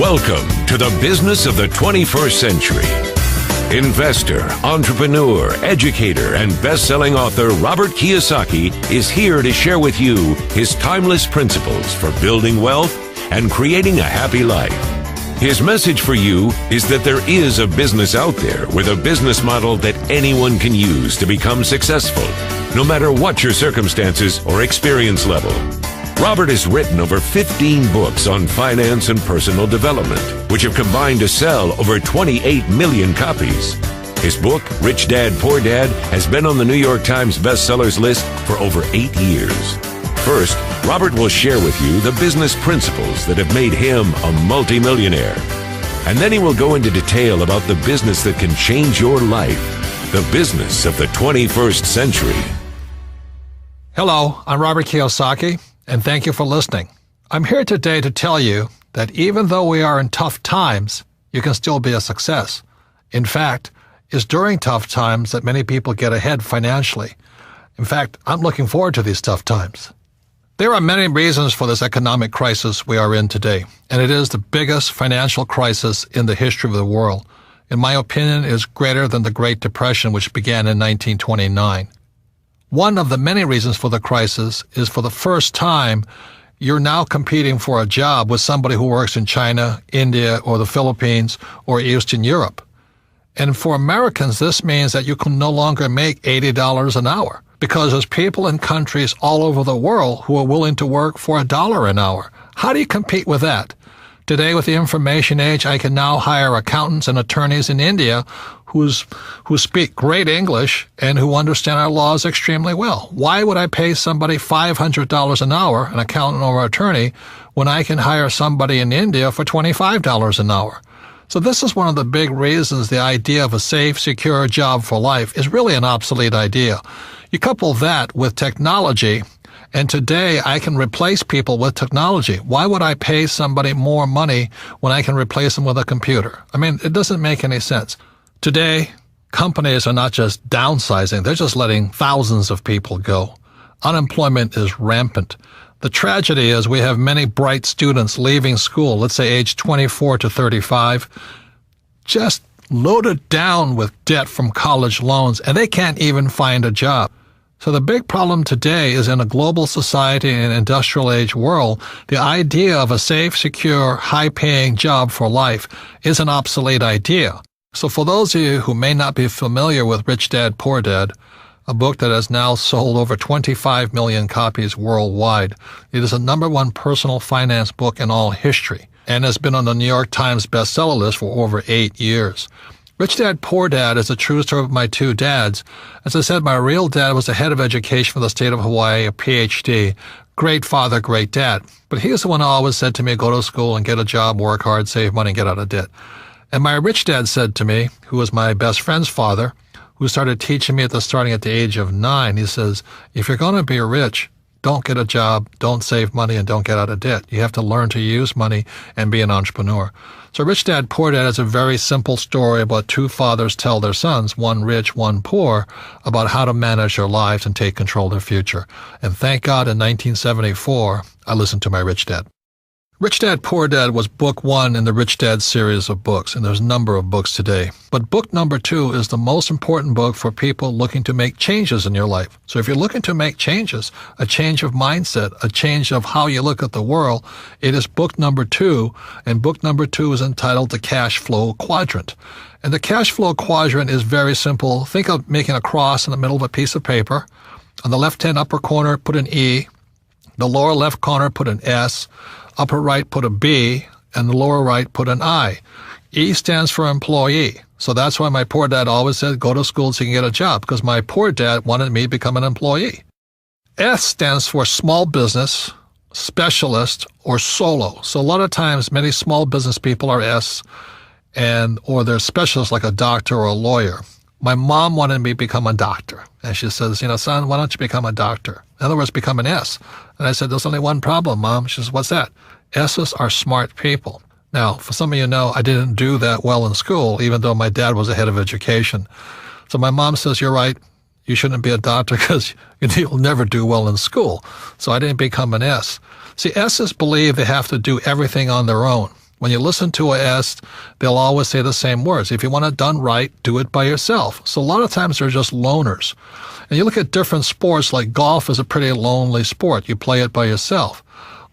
Welcome to the business of the 21st century. Investor, entrepreneur, educator, and best-selling author Robert Kiyosaki is here to share with you his timeless principles for building wealth and creating a happy life. His message for you is that there is a business out there with a business model that anyone can use to become successful, no matter what your circumstances or experience level. Robert has written over 15 books on finance and personal development, which have combined to sell over 28 million copies. His book, Rich Dad, Poor Dad, has been on the New York Times bestsellers list for over 8 years. First, Robert will share with you the business principles that have made him a multimillionaire. And then he will go into detail about the business that can change your life, the business of the 21st century. Hello, I'm Robert Kiyosaki, and thank you for listening. I'm here today to tell you that even though we are in tough times, you can still be a success. In fact, it's during tough times that many people get ahead financially. In fact, I'm looking forward to these tough times. There are many reasons for this economic crisis we are in today, and it is the biggest financial crisis in the history of the world. In my opinion, it is greater than the Great Depression, which began in 1929. One of the many reasons for the crisis is for the first time, you're now competing for a job with somebody who works in China, India, or the Philippines, or Eastern Europe. And for Americans, this means that you can no longer make $80 an hour because there's people in countries all over the world who are willing to work for $1 an hour. How do you compete with that? Today, with the information age, I can now hire accountants and attorneys in India who speak great English and who understand our laws extremely well. Why would I pay somebody $500 an hour, an accountant or attorney, when I can hire somebody in India for $25 an hour? So this is one of the big reasons the idea of a safe, secure job for life is really an obsolete idea. You couple that with technology, and today I can replace people with technology. Why would I pay somebody more money when I can replace them with a computer? I mean, it doesn't make any sense. Today, companies are not just downsizing, they're just letting thousands of people go. Unemployment is rampant. The tragedy is we have many bright students leaving school, let's say age 24 to 35, just loaded down with debt from college loans, and they can't even find a job. So the big problem today is in a global society and industrial age world, the idea of a safe, secure, high-paying job for life is an obsolete idea. So for those of you who may not be familiar with Rich Dad, Poor Dad, a book that has now sold over 25 million copies worldwide, it is the #1 personal finance book in all history and has been on the New York Times bestseller list for over 8 years. Rich Dad, Poor Dad is a true story of my two dads. As I said, my real dad was the head of education for the state of Hawaii, a PhD. Great father, great dad. But he was the one who always said to me, go to school and get a job, work hard, save money, and get out of debt. And my rich dad said to me, who was my best friend's father, who started teaching me starting at the age of 9, he says, if you're going to be rich, don't get a job, don't save money, and don't get out of debt. You have to learn to use money and be an entrepreneur. So Rich Dad, Poor Dad is a very simple story about two fathers tell their sons, one rich, one poor, about how to manage their lives and take control of their future. And thank God in 1974, I listened to my Rich Dad. Rich Dad, Poor Dad was book 1 in the Rich Dad series of books, and there's a number of books today. But book number 2 is the most important book for people looking to make changes in your life. So if you're looking to make changes, a change of mindset, a change of how you look at the world, it is book number 2, and book number 2 is entitled The Cash Flow Quadrant. And the cash flow quadrant is very simple. Think of making a cross in the middle of a piece of paper. On the left-hand upper corner, put an E. The lower left corner, put an S. Upper right, put a B, and the lower right, put an I. E stands for employee. So that's why my poor dad always said, go to school so you can get a job, because my poor dad wanted me to become an employee. S stands for small business, specialist, or solo. So a lot of times, many small business people are S, or they're specialists like a doctor or a lawyer. My mom wanted me to become a doctor. And she says, son, why don't you become a doctor? In other words, become an S. And I said, there's only one problem, Mom. She says, what's that? S's are smart people. Now, for some of you know, I didn't do that well in school, even though my dad was the head of education. So my mom says, you're right. You shouldn't be a doctor because you'll never do well in school. So I didn't become an S. See, S's believe they have to do everything on their own. When you listen to a S, they'll always say the same words. If you want it done right, do it by yourself. So a lot of times they're just loners. And you look at different sports, like golf is a pretty lonely sport. You play it by yourself.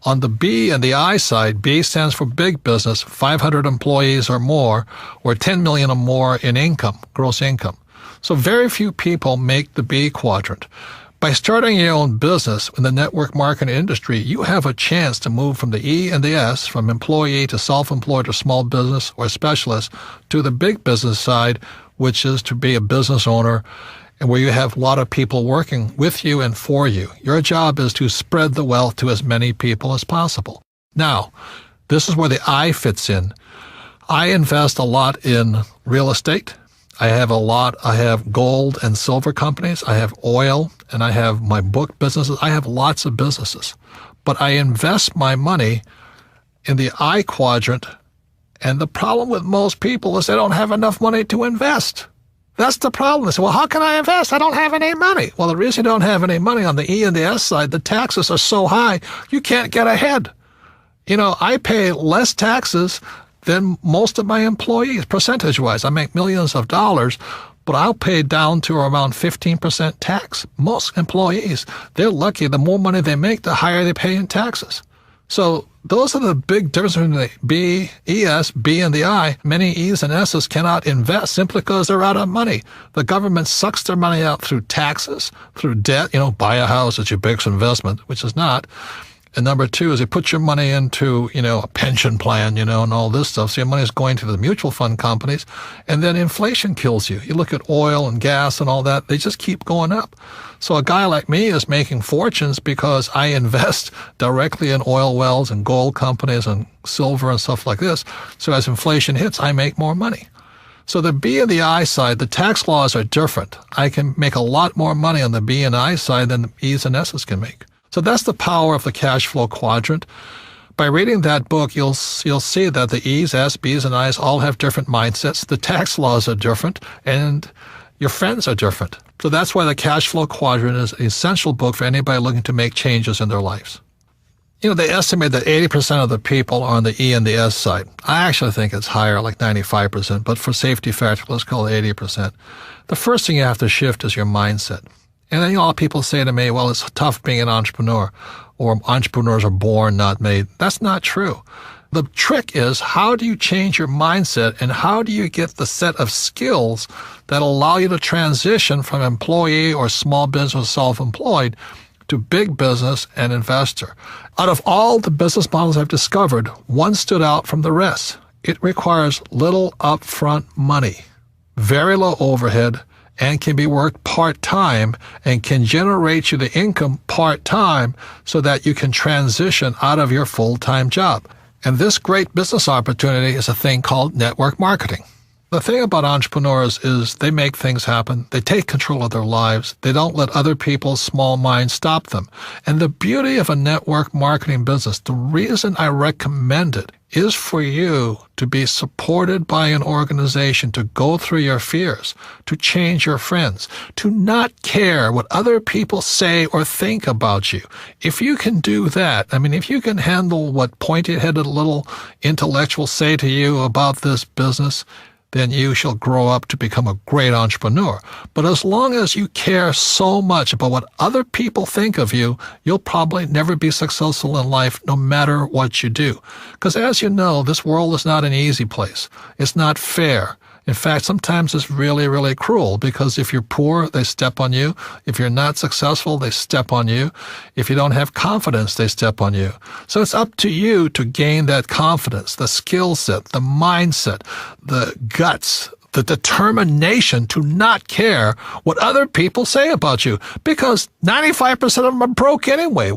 On the B and the I side, B stands for big business, 500 employees or more, or 10 million or more in income, gross income. So very few people make the B quadrant. By starting your own business in the network marketing industry, you have a chance to move from the E and the S, from employee to self-employed or small business or specialist, to the big business side, which is to be a business owner, and where you have a lot of people working with you and for you. Your job is to spread the wealth to as many people as possible. Now, this is where the I fits in. I invest a lot in real estate. I have gold and silver companies. I have oil, and I have my book businesses. I have lots of businesses. But I invest my money in the I quadrant, and the problem with most people is they don't have enough money to invest. That's the problem. They say, well, how can I invest? I don't have any money. Well, the reason you don't have any money on the E and the S side, the taxes are so high, you can't get ahead. I pay less taxes than most of my employees, percentage-wise. I make millions of dollars, but I'll pay down to around 15% tax. Most employees, they're lucky. The more money they make, the higher they pay in taxes. So those are the big differences between the B, ES, B, and the I. Many E's and S's cannot invest simply because they're out of money. The government sucks their money out through taxes, through debt. Buy a house is your biggest investment, which is not. And number two is they put your money into, a pension plan, and all this stuff. So your money is going to the mutual fund companies, and then inflation kills you. You look at oil and gas and all that, they just keep going up. So a guy like me is making fortunes because I invest directly in oil wells and gold companies and silver and stuff like this. So as inflation hits, I make more money. So the B and the I side, the tax laws are different. I can make a lot more money on the B and I side than the E's and S's can make. So that's the power of the cash flow quadrant. By reading that book, you'll see that the E's, S, B's, and I's all have different mindsets. The tax laws are different, and your friends are different. So that's why the cash flow quadrant is an essential book for anybody looking to make changes in their lives. They estimate that 80% of the people are on the E and the S side. I actually think it's higher, like 95%, but for safety factor, let's call it 80%. The first thing you have to shift is your mindset. And then a lot of people say to me, well, it's tough being an entrepreneur, or entrepreneurs are born, not made. That's not true. The trick is, how do you change your mindset, and how do you get the set of skills that allow you to transition from employee or small business self-employed to big business and investor? Out of all the business models I've discovered, one stood out from the rest. It requires little upfront money, very low overhead, and can be worked part-time and can generate you the income part-time so that you can transition out of your full-time job. And this great business opportunity is a thing called network marketing. The thing about entrepreneurs is they make things happen. They take control of their lives. They don't let other people's small minds stop them. And the beauty of a network marketing business, the reason I recommend it, is for you to be supported by an organization, to go through your fears, to change your friends, to not care what other people say or think about you. If you can do that, if you can handle what pointy-headed little intellectuals say to you about this business, then you shall grow up to become a great entrepreneur. But as long as you care so much about what other people think of you, you'll probably never be successful in life, no matter what you do. Because as you know, this world is not an easy place. It's not fair. In fact, sometimes it's really, really cruel, because if you're poor, they step on you. If you're not successful, they step on you. If you don't have confidence, they step on you. So it's up to you to gain that confidence, the skill set, the mindset, the guts, the determination to not care what other people say about you, because 95% of them are broke anyway.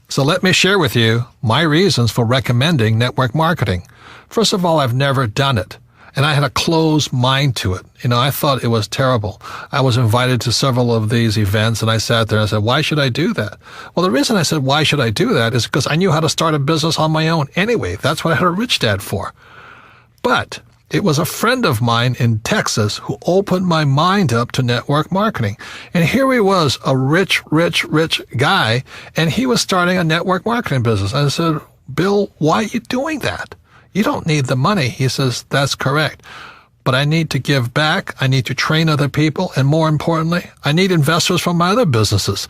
So let me share with you my reasons for recommending network marketing. First of all, I've never done it. And I had a closed mind to it. I thought it was terrible. I was invited to several of these events, and I sat there and I said, why should I do that? Well, the reason I said, why should I do that, is because I knew how to start a business on my own anyway. That's what I had a rich dad for. But it was a friend of mine in Texas who opened my mind up to network marketing. And here he was, a rich guy, and he was starting a network marketing business. I said, Bill, why are you doing that? You don't need the money. He says, that's correct. But I need to give back. I need to train other people. And more importantly, I need investors from my other businesses.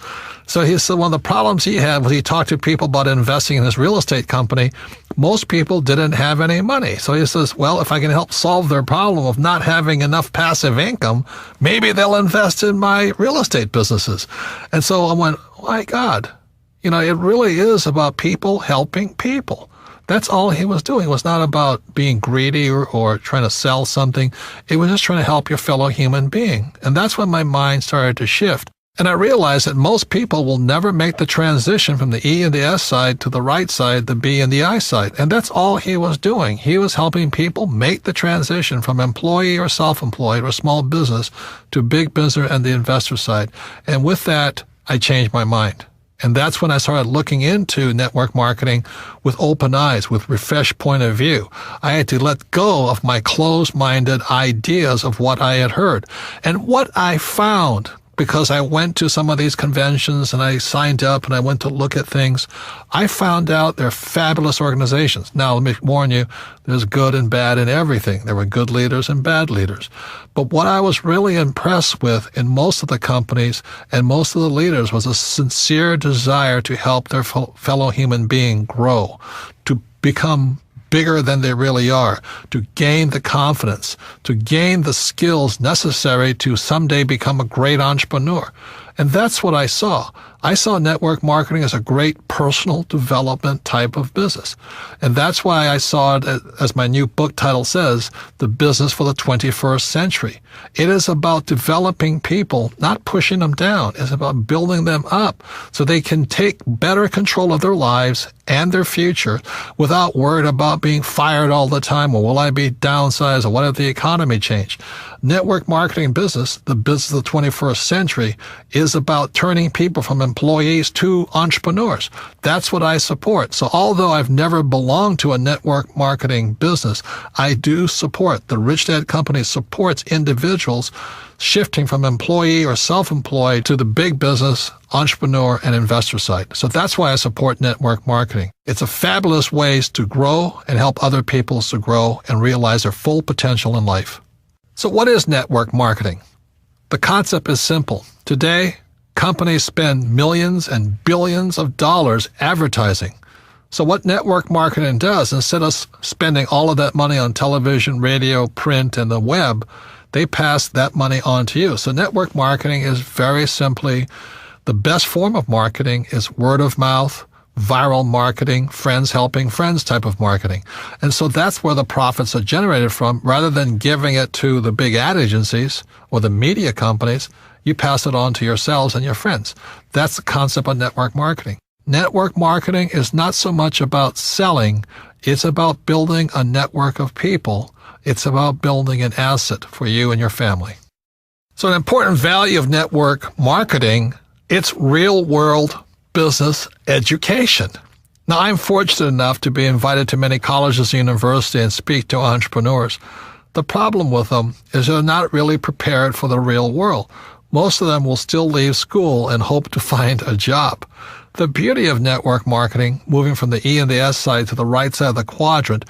So he said one of the problems he had was he talked to people about investing in his real estate company. Most people didn't have any money. So he says, well, if I can help solve their problem of not having enough passive income, maybe they'll invest in my real estate businesses. And so I went, my God, it really is about people helping people. That's all he was doing. It was not about being greedy or trying to sell something. It was just trying to help your fellow human being. And that's when my mind started to shift. And I realized that most people will never make the transition from the E and the S side to the right side, the B and the I side. And that's all he was doing. He was helping people make the transition from employee or self-employed or small business to big business and the investor side. And with that, I changed my mind. And that's when I started looking into network marketing with open eyes, with refreshed point of view. I had to let go of my closed-minded ideas of what I had heard. And what I found, because I went to some of these conventions and I signed up and I went to look at things, I found out they're fabulous organizations. Now, let me warn you, there's good and bad in everything. There were good leaders and bad leaders. But what I was really impressed with in most of the companies and most of the leaders was a sincere desire to help their fellow human being grow, to become bigger than they really are, to gain the confidence, to gain the skills necessary to someday become a great entrepreneur. And that's what I saw. I saw network marketing as a great personal development type of business. And that's why I saw it, as my new book title says, The Business for the 21st Century. It is about developing people, not pushing them down. It's about building them up so they can take better control of their lives and their future without worried about being fired all the time, or will I be downsized, or what if the economy changed? Network marketing business, the business of the 21st century, is about turning people from employees to entrepreneurs. That's what I support. So although I've never belonged to a network marketing business, I do support. The Rich Dad Company supports individuals shifting from employee or self-employed to the big business, entrepreneur, and investor side. So that's why I support network marketing. It's a fabulous way to grow and help other people to grow and realize their full potential in life. So what is network marketing? The concept is simple. Today, companies spend millions and billions of dollars advertising. So what network marketing does, instead of spending all of that money on television, radio, print, and the web, they pass that money on to you. So network marketing is very simply the best form of marketing is word of mouth, viral marketing, friends helping friends type of marketing. And so that's where the profits are generated from. Rather than giving it to the big ad agencies or the media companies, you pass it on to yourselves and your friends. That's the concept of network marketing. Network marketing is not so much about selling. It's about building a network of people. It's about building an asset for you and your family. So an important value of network marketing, it's real-world business education. Now, I'm fortunate enough to be invited to many colleges and universities and speak to entrepreneurs. The problem with them is they're not really prepared for the real world. Most of them will still leave school and hope to find a job. The beauty of network marketing, moving from the E and the S side to the right side of the quadrant,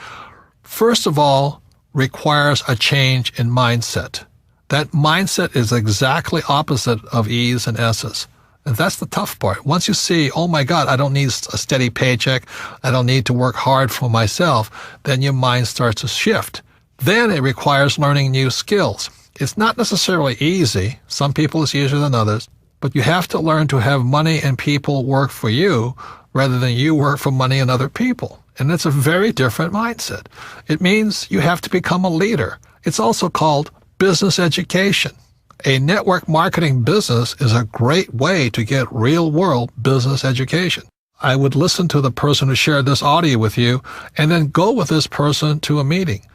first of all, requires a change in mindset. That mindset is exactly opposite of E's and S's. And that's the tough part. Once you see, oh my God, I don't need a steady paycheck, I don't need to work hard for myself, then your mind starts to shift. Then it requires learning new skills. It's not necessarily easy. Some people it's easier than others. But you have to learn to have money and people work for you rather than you work for money and other people. And it's a very different mindset. It means you have to become a leader. It's also called business education. A network marketing business is a great way to get real-world business education. I would listen to the person who shared this audio with you and then go with this person to a meeting.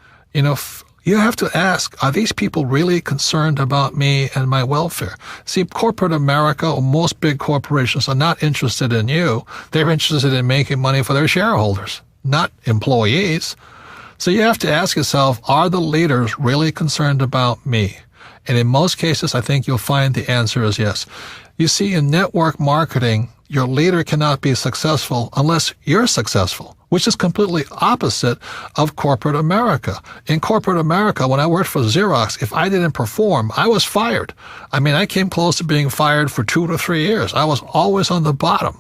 You have to ask, are these people really concerned about me and my welfare? See, corporate America or most big corporations are not interested in you. They're interested in making money for their shareholders, not employees. So you have to ask yourself, are the leaders really concerned about me? And in most cases, I think you'll find the answer is yes. You see, in network marketing, your leader cannot be successful unless you're successful. which is completely opposite of corporate America. In corporate America, when I worked for Xerox, if I didn't perform, I was fired. I mean, I came close to being fired for 2 to 3 years. I was always on the bottom.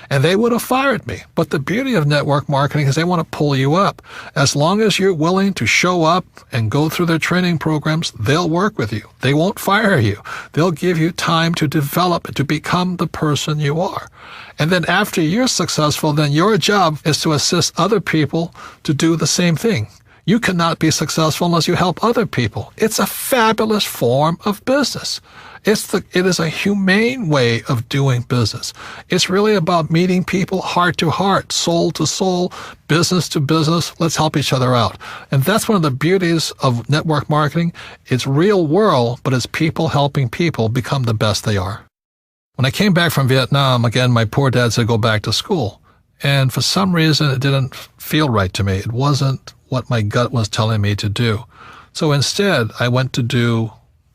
And they would have fired me. But the beauty of network marketing is they want to pull you up. As long as you're willing to show up and go through their training programs, they'll work with you. They won't fire you. They'll give you time to develop, to become the person you are. And then after you're successful, then your job is to assist other people to do the same thing. You cannot be successful unless you help other people. It's a fabulous form of business. It is a humane way of doing business. It's really about meeting people heart to heart, soul to soul, business to business. Let's help each other out. And that's one of the beauties of network marketing. It's real world, but it's people helping people become the best they are. When I came back from Vietnam, again, my poor dad said go back to school. And for some reason, it didn't feel right to me. It wasn't what my gut was telling me to do. So instead, I went to do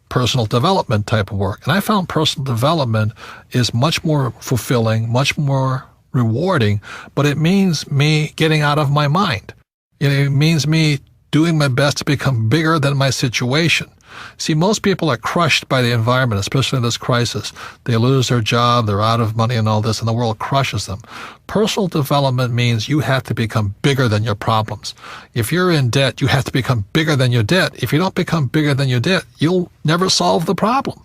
personal development type of work. And I found personal development is much more fulfilling, much more rewarding, but it means me getting out of my mind. It means me doing my best to become bigger than my situation. See, most people are crushed by the environment, especially in this crisis. They lose their job, they're out of money and all this, and the world crushes them. Personal development means you have to become bigger than your problems. If you're in debt, you have to become bigger than your debt. If you don't become bigger than your debt, you'll never solve the problem.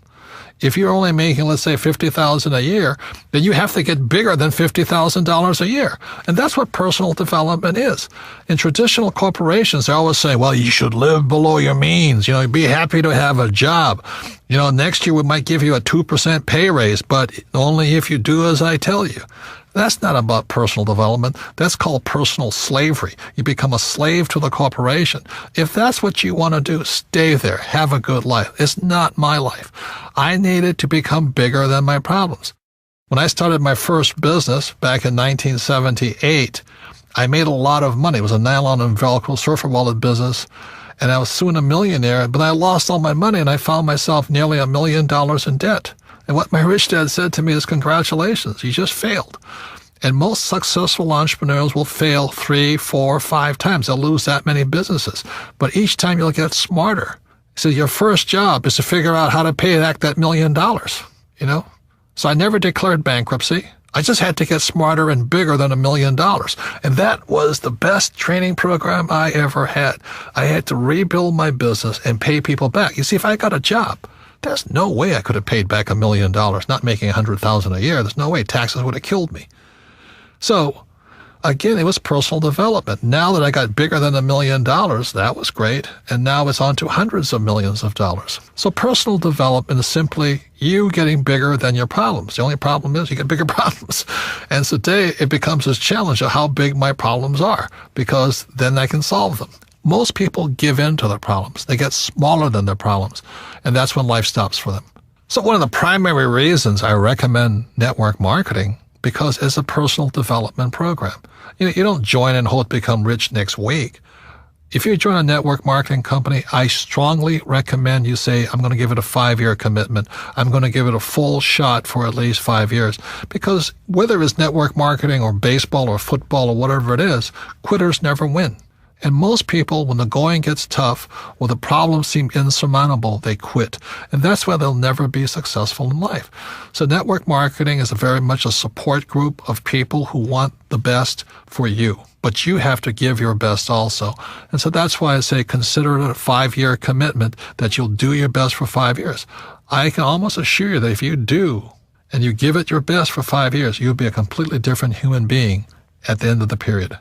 If you're only making, let's say, $50,000 a year, then you have to get bigger than $50,000 a year. And that's what personal development is. In traditional corporations, they always say, well, you should live below your means. Be happy to have a job. Next year we might give you a 2% pay raise, but only if you do as I tell you. That's not about personal development. That's called personal slavery. You become a slave to the corporation. If that's what you want to do, stay there. Have a good life. It's not my life. I needed to become bigger than my problems. When I started my first business back in 1978, I made a lot of money. It was a nylon and Velcro surfer wallet business, and I was soon a millionaire, but I lost all my money, and I found myself nearly $1 million in debt. And what my rich dad said to me is, congratulations, you just failed. And most successful entrepreneurs will fail 3, 4, 5 times. They'll lose that many businesses. But each time you'll get smarter. So your first job is to figure out how to pay back that $1 million, So I never declared bankruptcy. I just had to get smarter and bigger than $1 million. And that was the best training program I ever had. I had to rebuild my business and pay people back. You see, if I got a job, there's no way I could have paid back $1 million, not making $100,000 a year. There's no way. Taxes would have killed me. So, again, it was personal development. Now that I got bigger than $1 million, that was great. And now it's on to hundreds of millions of dollars. So personal development is simply you getting bigger than your problems. The only problem is you get bigger problems. And today it becomes this challenge of how big my problems are, because then I can solve them. Most people give in to their problems. They get smaller than their problems, and that's when life stops for them. So one of the primary reasons I recommend network marketing, because it's a personal development program. You don't join and hope to become rich next week. If you join a network marketing company, I strongly recommend you say, I'm going to give it a 5-year commitment. I'm going to give it a full shot for at least 5 years. Because whether it's network marketing or baseball or football or whatever it is, quitters never win. And most people, when the going gets tough or the problems seem insurmountable, they quit. And that's why they'll never be successful in life. So network marketing is very much a support group of people who want the best for you. But you have to give your best also. And so that's why I say consider it a 5-year commitment that you'll do your best for 5 years. I can almost assure you that if you do and you give it your best for 5 years, you'll be a completely different human being at the end of the period.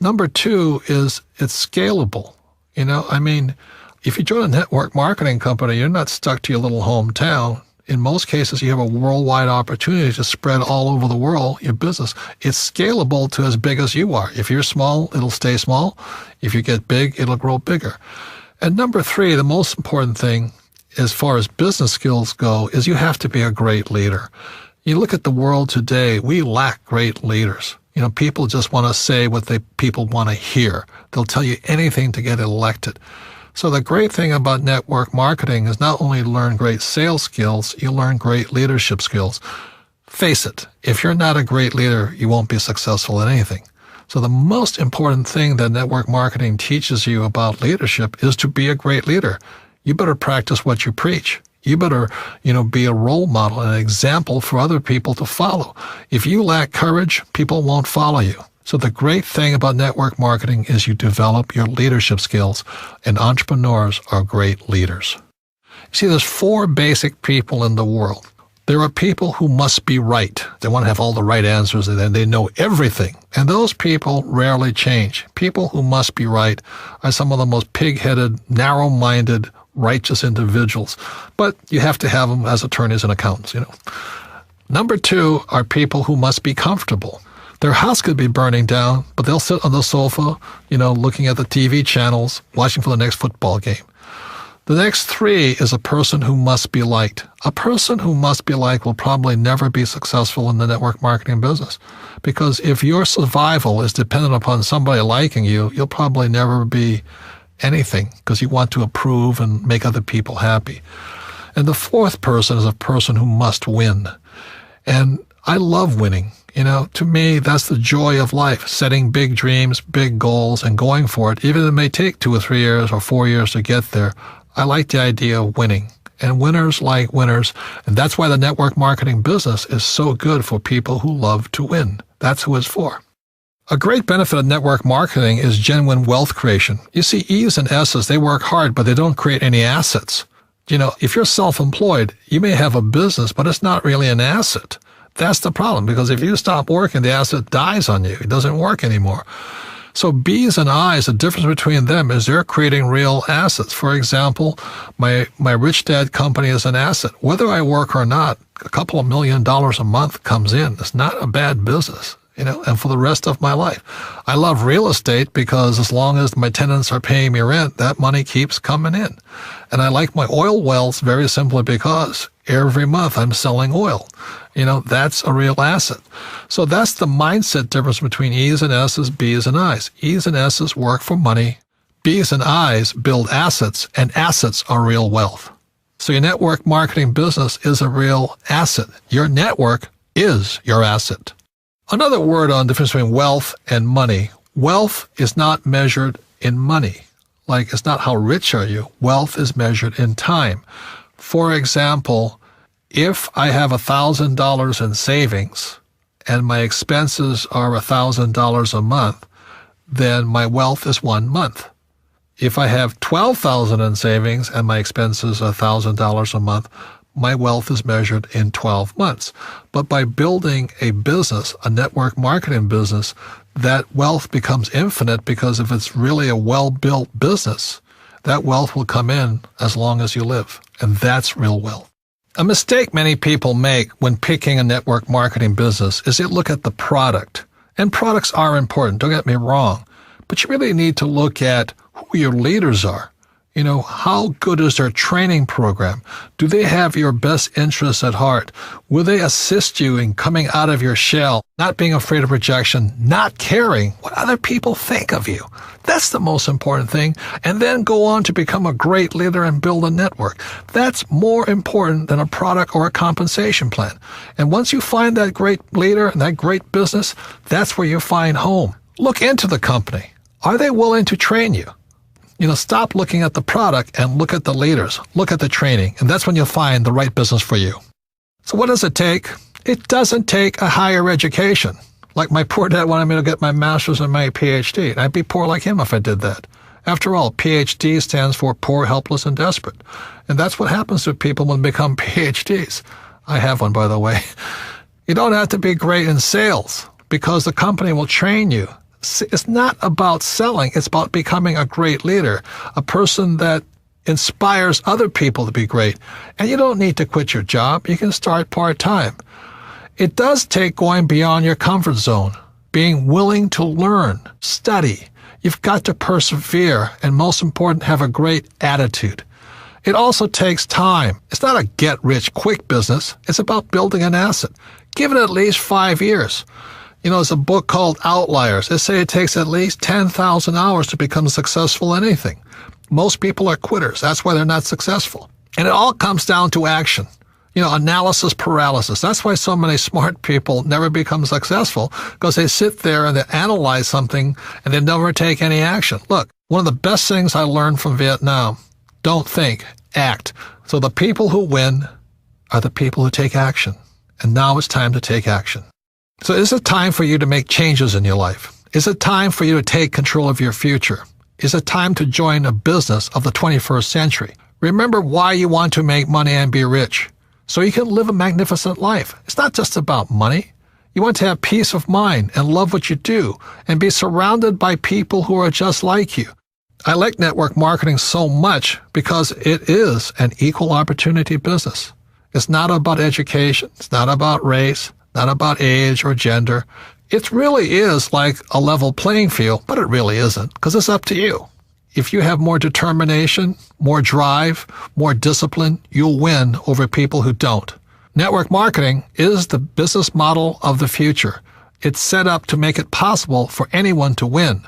Number 2 is it's scalable. If you join a network marketing company, you're not stuck to your little hometown. In most cases, you have a worldwide opportunity to spread all over the world your business. It's scalable to as big as you are. If you're small, it'll stay small. If you get big, it'll grow bigger. And number 3, the most important thing as far as business skills go is you have to be a great leader. You look at the world today, we lack great leaders. People just want to say what people want to hear. They'll tell you anything to get elected. So the great thing about network marketing is not only learn great sales skills, you learn great leadership skills. Face it, if you're not a great leader, you won't be successful in anything. So the most important thing that network marketing teaches you about leadership is to be a great leader. You better practice what you preach. You better, be a role model and an example for other people to follow. If you lack courage, people won't follow you. So the great thing about network marketing is you develop your leadership skills, and entrepreneurs are great leaders. See, there's 4 basic people in the world. There are people who must be right. They want to have all the right answers and they know everything. And those people rarely change. People who must be right are some of the most pig-headed, narrow-minded, righteous individuals. But you have to have them as attorneys and accountants, Number 2 are people who must be comfortable. Their house could be burning down, but they'll sit on the sofa, looking at the TV channels, watching for the next football game. The next 3 is a person who must be liked. A person who must be liked will probably never be successful in the network marketing business, because if your survival is dependent upon somebody liking you, you'll probably never be anything because you want to approve and make other people happy. And the 4th person is a person who must win. And I love winning. To me, that's the joy of life, setting big dreams, big goals, and going for it. Even if it may take 2 or 3 years or 4 years to get there, I like the idea of winning. And winners like winners. And that's why the network marketing business is so good for people who love to win. That's who it's for. A great benefit of network marketing is genuine wealth creation. You see, E's and S's, they work hard, but they don't create any assets. If you're self-employed, you may have a business, but it's not really an asset. That's the problem, because if you stop working, the asset dies on you. It doesn't work anymore. So B's and I's, the difference between them is they're creating real assets. For example, my Rich Dad company is an asset. Whether I work or not, a couple of $1 million a month comes in. It's not a bad business, and for the rest of my life. I love real estate because as long as my tenants are paying me rent, that money keeps coming in. And I like my oil wells very simply because every month I'm selling oil. That's a real asset. So that's the mindset difference between E's and S's, B's and I's. E's and S's work for money. B's and I's build assets, and assets are real wealth. So your network marketing business is a real asset. Your network is your asset. Another word on the difference between wealth and money. Wealth is not measured in money. Like, it's not how rich are you. Wealth is measured in time. For example, if I have $1,000 in savings and my expenses are $1,000 a month, then my wealth is 1 month. If I have $12,000 in savings and my expenses are $1,000 a month, my wealth is measured in 12 months. But by building a business, a network marketing business, that wealth becomes infinite, because if it's really a well-built business, that wealth will come in as long as you live. And that's real wealth. A mistake many people make when picking a network marketing business is they look at the product. And products are important, don't get me wrong. But you really need to look at who your leaders are. How good is their training program? Do they have your best interests at heart? Will they assist you in coming out of your shell, not being afraid of rejection, not caring what other people think of you? That's the most important thing. And then go on to become a great leader and build a network. That's more important than a product or a compensation plan. And once you find that great leader and that great business, that's where you find home. Look into the company. Are they willing to train you? Stop looking at the product and look at the leaders. Look at the training. And that's when you'll find the right business for you. So what does it take? It doesn't take a higher education. Like my poor dad wanted me to get my master's and my PhD. And I'd be poor like him if I did that. After all, PhD stands for poor, helpless, and desperate. And that's what happens to people when they become PhDs. I have one, by the way. You don't have to be great in sales because the company will train you. It's not about selling. It's about becoming a great leader, a person that inspires other people to be great. And you don't need to quit your job. You can start part-time. It does take going beyond your comfort zone, being willing to learn, study. You've got to persevere, and most important, have a great attitude. It also takes time. It's not a get-rich-quick business. It's about building an asset. Give it at least 5 years. There's a book called Outliers. They say it takes at least 10,000 hours to become successful in anything. Most people are quitters. That's why they're not successful. And it all comes down to action. Analysis paralysis. That's why so many smart people never become successful, because they sit there and they analyze something and they never take any action. Look, one of the best things I learned from Vietnam, don't think, act. So the people who win are the people who take action. And now it's time to take action. So is it time for you to make changes in your life? Is it time for you to take control of your future? Is it time to join a business of the 21st century? Remember why you want to make money and be rich, so you can live a magnificent life. It's not just about money. You want to have peace of mind and love what you do and be surrounded by people who are just like you. I like network marketing so much because it is an equal opportunity business. It's not about education. It's not about race, not about age or gender. It really is like a level playing field, but it really isn't, because it's up to you. If you have more determination, more drive, more discipline, you'll win over people who don't. Network marketing is the business model of the future. It's set up to make it possible for anyone to win.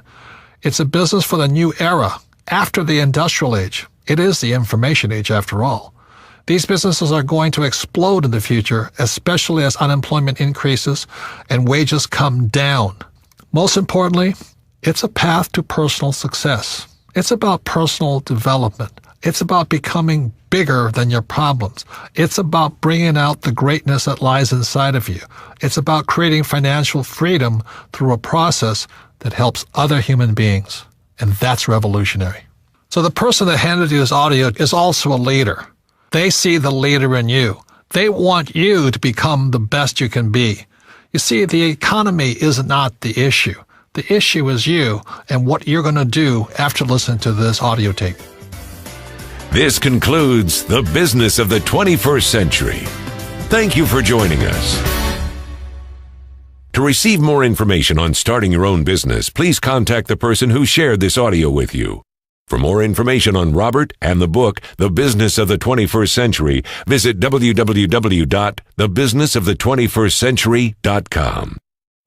It's a business for the new era, after the industrial age. It is the information age, after all. These businesses are going to explode in the future, especially as unemployment increases and wages come down. Most importantly, it's a path to personal success. It's about personal development. It's about becoming bigger than your problems. It's about bringing out the greatness that lies inside of you. It's about creating financial freedom through a process that helps other human beings. And that's revolutionary. So the person that handed you this audio is also a leader. They see the leader in you. They want you to become the best you can be. You see, the economy is not the issue. The issue is you and what you're going to do after listening to this audio tape. This concludes The Business of the 21st Century. Thank you for joining us. To receive more information on starting your own business, please contact the person who shared this audio with you. For more information on Robert and the book, The Business of the 21st Century, visit www.thebusinessofthe21stcentury.com.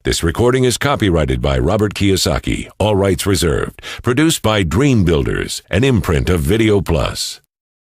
This recording is copyrighted by Robert Kiyosaki, all rights reserved. Produced by Dream Builders, an imprint of Video Plus.